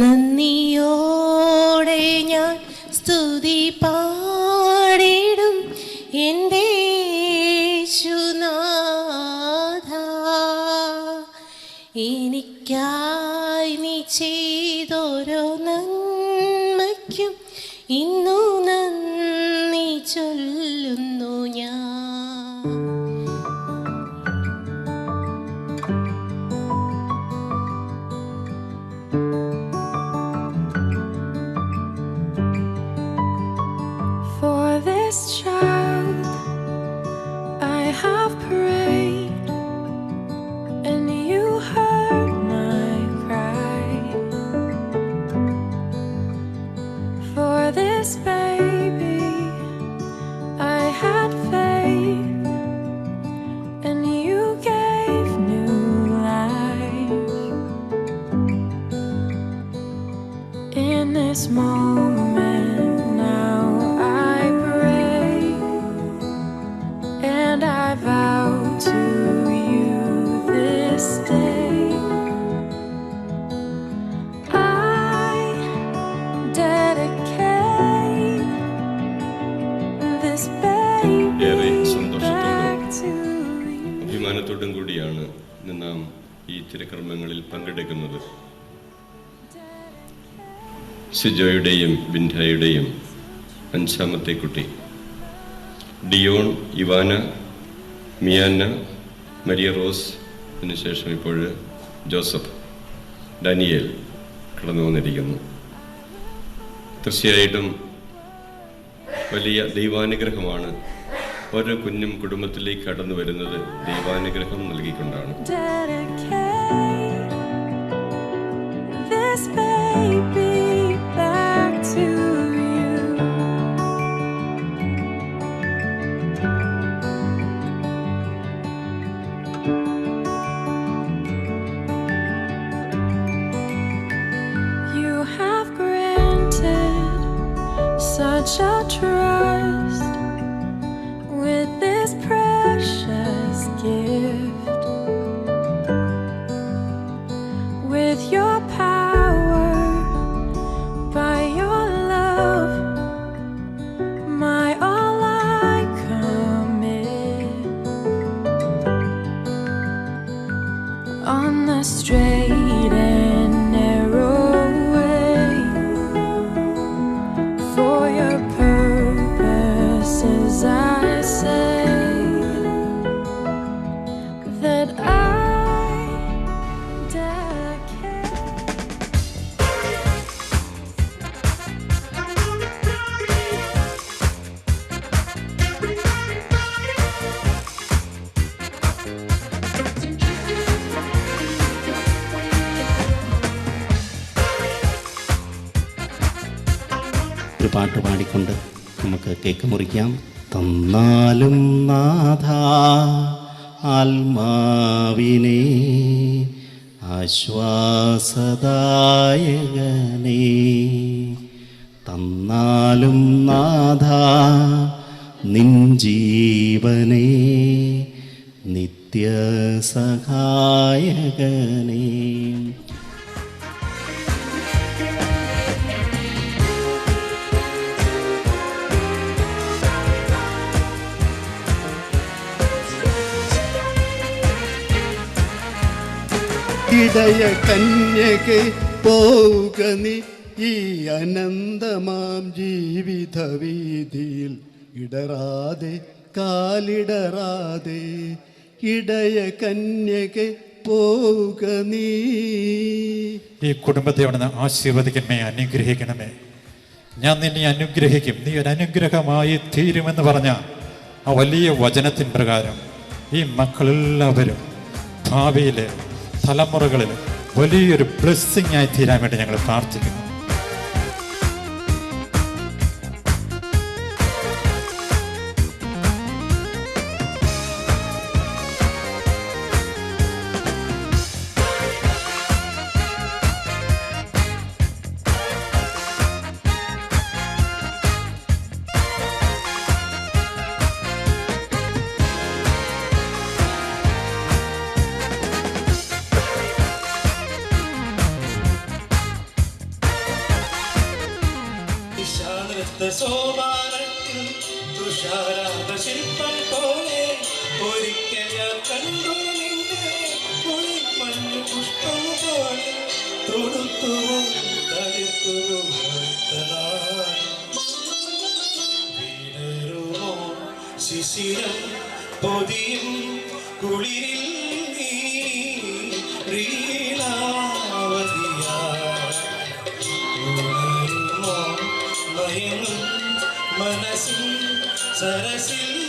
നന്ദിയോടെ ഞാൻ സ്തുതി പാടിടും എൻ്റെ യേശുനാഥ. എനിക്കായി നീ ചെയ്തോരോ നന്മയ്ക്കും ഇന്നു നന്ദി ചൊല്ലുന്നു ഞാൻ. Child, I have prayed, and you heard my cry. For this baby, I had faith, and you gave new life. In this moment now I pray, and I vow to you this day, I dedicate this baby back to you. അഭിമാനത്തോടും കൂടിയാണ് നാം ഈ തിരുക്കർമ്മങ്ങളിൽ പങ്കെടുക്കുന്നത്. സിജോയുടെയും ബിൻഡായുടെയും 5ാമത്തെ കുട്ടി, Dion, Ivana, മിയാന, Maria rose, അതിനുശേഷം ഇപ്പോൾ Joseph, Daniel കടന്നു വന്നിരിക്കുന്നു. തീർച്ചയായിട്ടും വലിയ ദൈവാനുഗ്രഹമാണ്. ഓരോ കുഞ്ഞും കുടുംബത്തിലേക്ക് കടന്നു വരുന്നത് ദൈവാനുഗ്രഹം നൽകിക്കൊണ്ടാണ്. Such a trust with this precious gift, with your power, by your love, my all I commit. On the straight and narrow way, for your purposes I say that I dedicate. ഒരു പാട്ട് പാടിക്കൊണ്ട് നമുക്ക് cake മുറിക്കാം. തന്നാലും നാഥ ആത്മാവിനെ ആശ്വാസദായകനേ, തന്നാലും നാഥ നിൻ ജീവനേ നിത്യസഹായകനേ. ഇടയ കന്യകെ പോക നീ ഈ അനന്തമാം ജീവിത വീതിയിൽ, ഇടറാതെ കാലിടറാതെ. ഇടയ കന്യകെ പോക നീ. ഈ കുടുംബത്തെ അവിടുന്ന് ആശീർവദിക്കണമേ, അനുഗ്രഹിക്കണമേ. ഞാൻ നിന്നെ അനുഗ്രഹിക്കും, നീ ഒരു അനുഗ്രഹമായി തീരുമെന്ന് പറഞ്ഞ ആ വലിയ വചനത്തിൻ പ്രകാരം ഈ മക്കളെല്ലാവരും ഭാവിയിലെ തലമുറകളിൽ വലിയൊരു ബ്ലെസ്സിങ് ആയി തീരാൻ വേണ്ടി ഞങ്ങൾ പ്രാർത്ഥിക്കുന്നു. സോപാനത്തിൽ തുഷാരാത ശില്പം പോലെ ഒരിക്കൽ ഞാൻ കണ്ടു നിന്നെ മഞ്ഞു പുഷ്പം പോലെ തൊടുത്തുവോ തളിർത്തുവോ വീണരുമോ ശിശിരം പൊതിയും കുളിരിൽ നീ മയങ്ങും മനസ്സിൽ സരസിൽ